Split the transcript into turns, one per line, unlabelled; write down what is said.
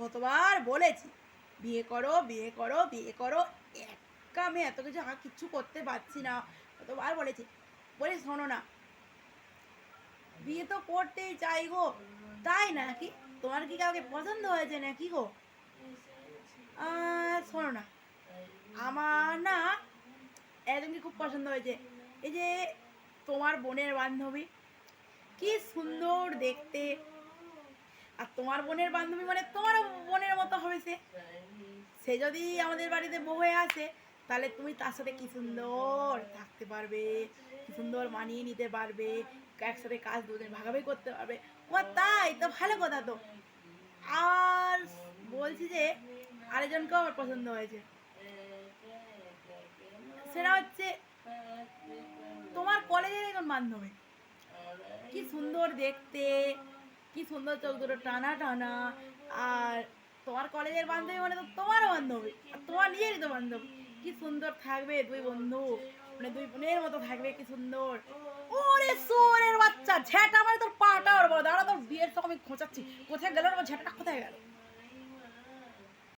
কতবার বলেছি বিয়ে করো বিয়ে করো বিয়ে করো, একা আমি এত কিছু কিচ্ছু করতে পারছি না। কতবার বলেছি, বলে শোনো না, বিয়ে তো করতেই চাই গো। তাই নাকি? তোমার কি কাউকে পছন্দ হয়েছে নাকি গো? শোনো না, আমার না একজনকে খুব পছন্দ হয়েছে। এই যে তোমার বোনের বান্ধবী, কি সুন্দর দেখতে। আর তোমার বোনের বান্ধবী মানে তোমারও বোনের মতো হবে সে। সে যদি আমাদের বাড়িতে বউ হয়ে আসে, তাহলে তুমি তার সাথে কি সুন্দর থাকতে পারবে, কি সুন্দর মানিয়ে নিতে পারবে, একসাথে কাজ দুদিন ভাগাভাগি করতে পারবে। ও তাই তো, ভালো কথা তো। আর বলছি যে আরেকজনকেও আমার পছন্দ হয়েছে। সেটা হচ্ছে তোমার কলেজের একজন বান্ধবী, কি সুন্দর দেখতে, কি সুন্দর চোখ দুটো টানা টানা। আর তোমার কলেজের বান্ধবী মানে তো তোমারও বান্ধবী, আর তোমার নিজেরই তো বান্ধবী। কি সুন্দর থাকবে দুই বন্ধু, মানে দুই বোনের মতো থাকবে, কি সুন্দর। ওরে সোরের বাচ্চা ঝ্যাটা, মানে তোর পাটা ওর বড়। দাঁড়া, তোর বিয়ের তো আমি খোঁচাচ্ছি। কোথায় গেল ঝ্যাটাটা, কোথায় গেল?